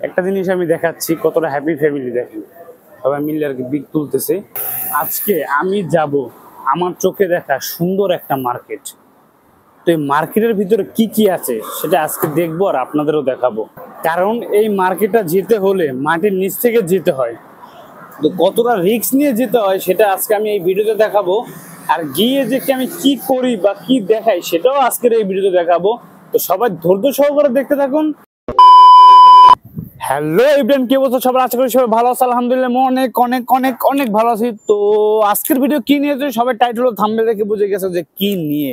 একটা জিনিস আমি দেখাচ্ছি কতটা হ্যাপি ফ্যামিলি। দেখেন সবাই মিলে আর কি বিগ তুলতেছে। আজকে আমি যাব আমার চোখে দেখা সুন্দর একটা মার্কেট। তো এই মার্কেটের ভিতরে কি কি আছে সেটা আজকে দেখবো আর আপনাদেরও দেখাবো। কারণ এই মার্কেটটা যেতে হলে মাটির নিচ থেকে যেতে হয়, তো কতটা রিস্ক নিয়ে যেতে হয় সেটা আজকে আমি এই ভিডিওতে দেখাবো। আর গিয়ে যে আমি কি করি বা কি দেখাই সেটাও আজকের এই ভিডিওতে দেখাবো। তো সবাই ধৈর্য সহকারে দেখতে থাকুন। হ্যালো এভরিওয়ান, কি অবস্থা সবার? আশা করি সবাই ভালো আছে। আলহামদুলিল্লাহ অনেক অনেক অনেক অনেক ভালো আছি। তো আজকের ভিডিও কি নিয়ে সবাই টাইটেল ও থাম্বনেল দেখে বুঝে গেছে যে কি নিয়ে।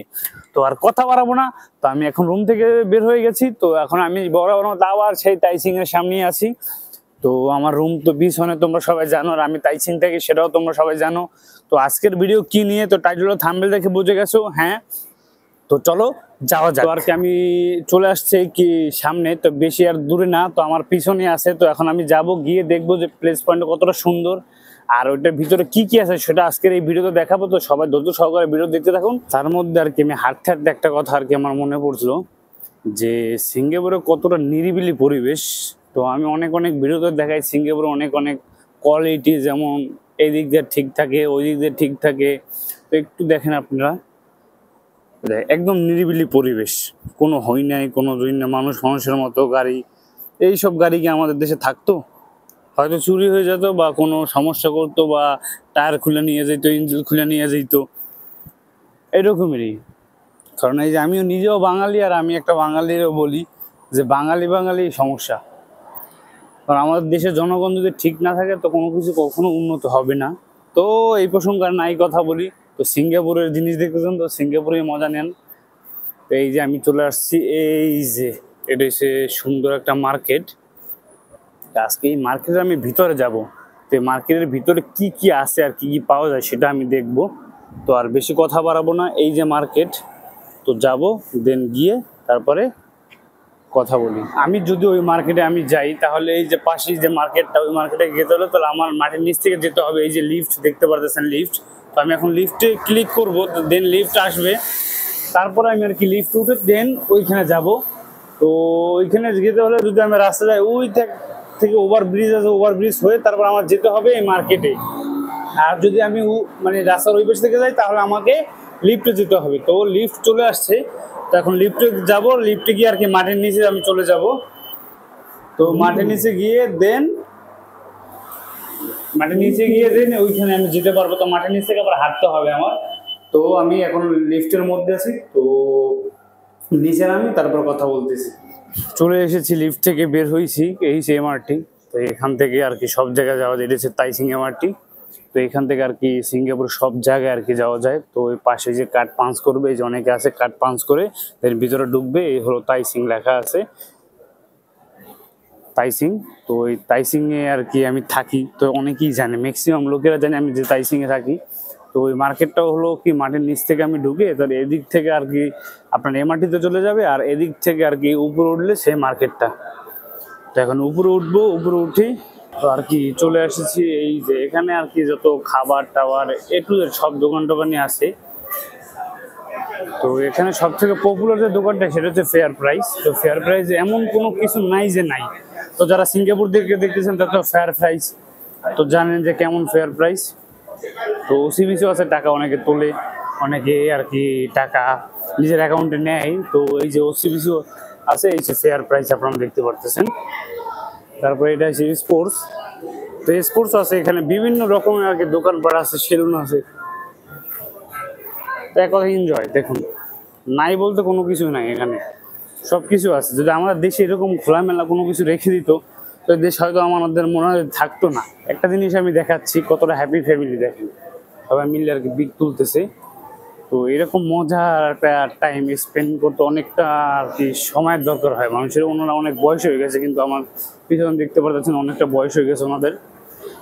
তো আর কথা বাড়াবো না। তো আমি এখন রুম থেকে বের হয়ে গেছি। তো এখন আমি বড় আবার সেই তাইচিং এর সামনে আছি। তো আমার রুম তো পিছনে, তোমরা সবাই জানো, আর আমি তাইচিং থাকি সেটাও তোমরা সবাই জানো। তো আজকের ভিডিও কি নিয়ে তো টাইটেল ও থাম্বনেল দেখে বুঝে গেছো। হ্যাঁ, তো চলো যাওয়া যাক। আর কি আমি চলে আসছে কি সামনে, তো বেশি আর দূরে না, তো আমার পিছনে আছে। তো এখন আমি যাব, গিয়ে দেখবো যে প্লেস পয়েন্ট কতটা সুন্দর আর ওইটার ভিতরে কি কি আছে সেটা আজকের এই ভিডিওতে দেখাবো। তো সবাই ধৈর্য সহকারে ভিডিও দেখতে থাকুন। তার মধ্যে আর কি আমি হাঁটতে হাঁটতে একটা কথা আর কি আমার মনে পড়ছিল যে সিঙ্গাপুরে কতটা নিরিবিলি পরিবেশ। তো আমি অনেক অনেক ভিডিওতে দেখাই সিঙ্গাপুরে অনেক অনেক কোয়ালিটি, যেমন এই দিক দিয়ে ঠিক থাকে, ওই দিক দিয়ে ঠিক থাকে। তো একটু দেখেন আপনারা, একদম নিরিবিলি পরিবেশ, কোনো হই নাই, কোনো দুই না, মানুষ মানুষের মতো গাড়ি। এইসব গাড়ি কি আমাদের দেশে থাকতো? হয়তো চুরি হয়ে যেত বা কোনো সমস্যা করতো বা টায়ার খুলে নিয়ে যেত, ইঞ্জিন খুলে নিয়ে যেত, এরকমই। কারণ এই যে আমিও নিজেও বাঙালি, আর আমি একটা বাঙালিরও বলি যে বাঙালি বাঙালি সমস্যা। কারণ আমাদের দেশের জনগণ যদি ঠিক না থাকে তো কোনো কিছু কখনো উন্নত হবে না। তো এই প্রসঙ্গে আর নাই কথা বলি। তো সিঙ্গাপুরের জিনিস দেখতেছেন, তো সিঙ্গাপুরে মজা নেন। তো এই যে আমি চলে আসছি, এই যে এটা হচ্ছে সুন্দর একটা মার্কেট। আজকে এই মার্কেটের আমি ভিতরে যাব। তো এই মার্কেটের ভিতরে কি কি আছে আর কি কি পাওয়া যায় সেটা আমি দেখব। তো আর বেশি কথা বাড়াবো না, এই যে মার্কেট, তো যাব, দেন গিয়ে তারপরে কথা বলি। আমি যদি ওই মার্কেটে আমি যাই তাহলে এই যে পাশেই যে মার্কেটটা, ওই মার্কেটে যেতে হলে তাহলে আমার মাটির নিচ থেকে যেতে হবে। এই যে লিফট দেখতে পারতেছেন, লিফট। তো আমি এখন লিফটে ক্লিক করব, দেন লিফট আসবে। তারপরে আমি আর কি লিফট উঠে দেন ওইখানে যাব। তো ওইখানে যেতে হলে যদি আমি রাস্তা যাই, ওই থেকে ওভারব্রিজ আছে, ওভারব্রিজ হয়ে তারপর আমার যেতে হবে এই মার্কেটে। আর যদি আমি মানে রাস্তার ওই পাশে থেকে যাই তাহলে আমাকে লিফটে যেতে হবে। তো লিফট চলে আসছে, তো এখন লিফটে যাব, লিফটে গিয়ে আর কি মাটির নিচে আমি চলে যাব। তো মাটির নিচে গিয়ে দেন ওইখানে আমি যেতে পারবো। তো মাটির নিচ থেকে আবার হাঁটতে হবে আমার। তো আমি এখন লিফটের মধ্যে আছি, তো নিচে নামি তারপর কথা বলতেছি। চলে এসেছি, লিফট থেকে বের হয়েছি, এই যে এমআরটি। তো এখান থেকে আর কি সব জায়গায় যাওয়া যায়, এটা হচ্ছে তাইচিং এমআরটি। তো এখান থেকে আর কি সিঙ্গাপুর সব জায়গায় আর কি যাওয়া যায়। তো ওই পাশে যে কার্ড পাঞ্চ করবে, এই যে অনেকে আছে, কার্ড পাঞ্চ করে এর ভিতরে ঢুকবে। এই হলো তাইচিং লেখা আছে, তাইচিং। তো ওই তাইচিং এ আর কি আমি থাকি। তো অনেকেই জানে, ম্যাক্সিমাম লোকেরা জানে আমি যে তাইচিং এ থাকি। তো ওই মার্কেটটা হলো কি মাটির নিচ থেকে আমি ঢুকে, তাহলে এদিক থেকে আর কি আপনার এমআরটিতে চলে যাবে, আর এদিক থেকে আর কি উপরে উঠলে সেই মার্কেটটা। তো এখন উপরে উঠবো, উপরে উঠি তো আর কি চলে এসেছি। এই যে এখানে আর কি যত খাবার টাবার এ টু জেড সব দোকান টোকানই আছে। তো এখানে সব থেকে পপুলার যে দোকানটা সেটা হচ্ছে ফেয়ার প্রাইস। তো ফেয়ার প্রাইস এমন কোনো কিছু নাই যে নাই। তো যারা সিঙ্গাপুর থেকে দেখতেছেন তারা তো ফেয়ার প্রাইস তো জানেন যে কেমন ফেয়ার প্রাইস। তো ওসিবিসিও আছে, টাকা অনেকে তোলে, অনেকে আর কি টাকা নিজের অ্যাকাউন্টে নেয়। তো এই যে ওসিবিসিও আছে, এই যে ফেয়ার প্রাইস আপনারা দেখতে পারতেছেন। তারপরে এটা হচ্ছে স্পোর্টস। তো স্পোর্টস আছে, এখানে বিভিন্ন রকমের আর কি দোকানপাট আছে, সেলুন আছে। তো এক কথা এনজয়। দেখুন, নাই বলতে কোনো কিছু নাই, এখানে সব কিছু আছে। যদি আমাদের দেশে এরকম খোলামেলা কোনো কিছু রেখে দিত তো দেশ হয়তো আমাদের মনে হয় থাকতো না। একটা জিনিস আমি দেখাচ্ছি কতটা হ্যাপি ফ্যামিলি। দেখেন সবাই মিলে আর কি বিগ তুলতেছে। তো এরকম মজার একটা টাইম স্পেন্ড করতে অনেকটা আর কি সময়ের দরকার হয় মানুষের। ওনারা অনেক বয়স হয়ে গেছে, কিন্তু আমার পিছনে দেখতে পাচ্ছেন অনেকটা বয়স হয়ে গেছে ওনাদের।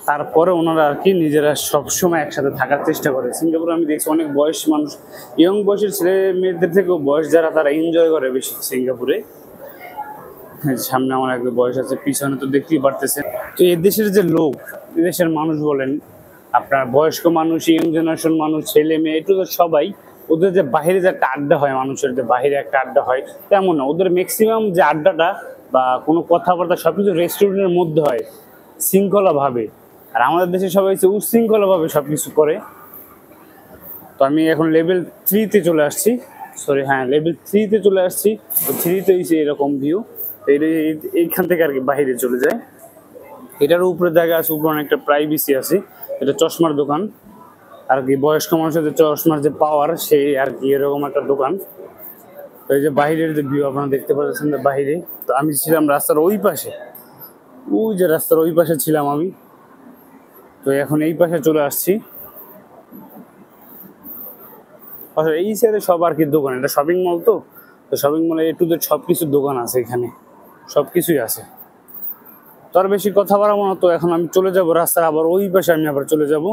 তারপরে ওনারা আর কি নিজেরা সবসময় একসাথে থাকার চেষ্টা করে। সিঙ্গাপুরে আমি দেখছি অনেক বয়স মানুষ, ইয়ং বয়সের ছেলে মেয়েদের থেকেও বয়স যারা, তারা এনজয় করে বেশি সিঙ্গাপুরে। সামনে আমার এক বয়স আছে, পিছনে তো দেখতেই পারতেছেন। তো এদেশের যে লোক, এদেশের মানুষ বলেন, আপনার বয়স্ক মানুষ, ইয়ং জেনারেশন মানুষ, ছেলে মেয়ে, একটু তো সবাই, ওদের যে বাহিরে যে একটা আড্ডা হয়, মানুষের যে বাহিরে একটা আড্ডা হয় তেমন না। ওদের ম্যাক্সিমাম যে আড্ডাটা বা কোনো কথাবার্তা সবকিছু রেস্টুরেন্টের মধ্যে হয় শৃঙ্খলাভাবে। আর আমাদের দেশে সবাই হচ্ছে উচ্ছৃঙ্খলাভাবে সবকিছু করে। তো আমি এখন লেভেল 3-তে চলে আসছি, সরি হ্যাঁ লেভেল 3-তে চলে আসছি। তো 3-তে হচ্ছে এরকম ভিউ। এইখান থেকে আর কি বাইরে চলে যায়। এটার উপরে জায়গা আছে, উপরে অনেকটা প্রাইভেসি আছে। এটা চশমার দোকান আর কি, বয়স্ক মানুষের যে চশমার যে পাওয়ার সেই আর কি এরকম একটা দোকান। তো এই যে বাইরের যে ভিউ আপনারা দেখতে পাচ্ছেন বাইরে। তো আমি ছিলাম রাস্তার ওই পাশে, ওই যে রাস্তার ওই পাশে ছিলাম আমি। তো এখন এই পাশে চলে আসছি। আসলে এই সাইডে সব আর কি দোকান, এটা শপিং মল। তো শপিং মলে A to Z সবকিছুর দোকান আছে, এখানে সবকিছুই আছে। তো আর বেশি কথা বাড়াবো না। তো এখন আমি চলে যাব রাস্তার আবার ওই পাশে, আমি আবার চলে যাব।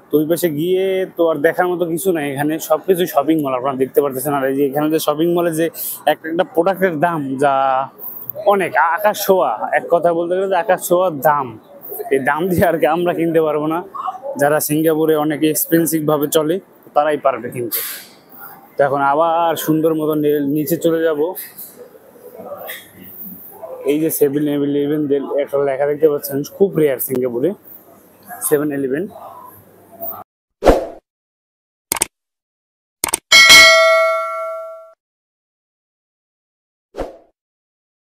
তো ওই পাশে গিয়ে তো আর দেখার মতো কিছু নাই, এখানে সবকিছু শপিং মল আপনারা দেখতে পারতেছেন। আর এই যে এখানে যে শপিং মলে যে একটা একটা প্রোডাক্টের দাম যা অনেক আকাশ ছোঁয়া, এক কথা বলতে গেলে যে আকাশ ছোঁয়ার দাম। এই দাম দিয়ে আর কি আমরা কিনতে পারবো না। যারা সিঙ্গাপুরে অনেক এক্সপেন্সিভ ভাবে চলে তারাই পারবে কিনতে। তো এখন আবার সুন্দর মতো নিচে চলে যাব। এই যে 7-Eleven একটা লেখা দেখতে পাচ্ছেন, খুব রেয়ার সিঙ্গাপুরে 7-Eleven।